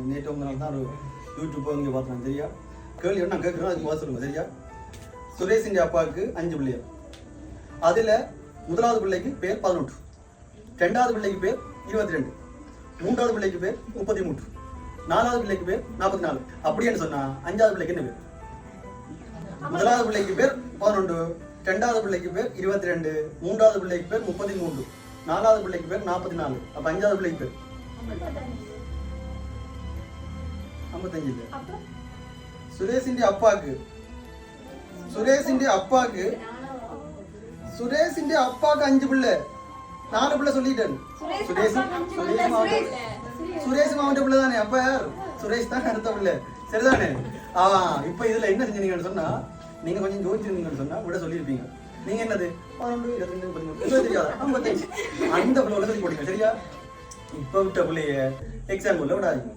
நேற்று உங்களால் தான் ஒரு யூடியூப் இங்கே பார்த்தேன் சரியா? கேள்வி நான் கேட்குறேன், அதுக்கு பதில் சொல்லுங்க சரியா? சுரேஷின் அப்பாவுக்கு 5 பிள்ளைகள். அதில் முதலாவது பிள்ளைக்கு பேர் 18, ரெண்டாவது பிள்ளைக்கு பேர் 22, மூன்றாவது பிள்ளைக்கு பேர் 33, நாலாவது பிள்ளைக்கு பேர் 44. அப்படின்னு சொன்னா அஞ்சாவது பிள்ளைக்கு என்ன பேர்? முதலாவது பிள்ளைக்கு பேர் 11, ரெண்டாவது பிள்ளைக்கு பேர் 22, மூன்றாவது பிள்ளைக்கு பேர் 33, நாலாவது பிள்ளைக்கு பேர் 44. அப்ப அஞ்சாவது பிள்ளைக்கு பேர் 55 இல்ல. சுரேஷின் அப்பாவுக்கு 5 பிள்ளை, 4 பிள்ளை சொல்லிட்டேன். சுரேஷ் மாவட்ட பிள்ளை தானே? அப்ப சுரேஷ் தான் அடுத்த பிள்ளை சரிதானே? இப்ப இதுல என்ன செஞ்சீங்கன்னு சொன்னா, நீங்க கொஞ்சம் யோசிச்சிருந்தீங்கன்னு சொன்னா விட சொல்லியிருப்பீங்க. நீங்க என்னது 11, 22, 13 தெரியாதா 55 அந்த பிள்ளை சொல்லி போடுங்க சரியா? இப்ப விட்ட பிள்ளைய எக்ஸாம்பிள்ல விடாதீங்க.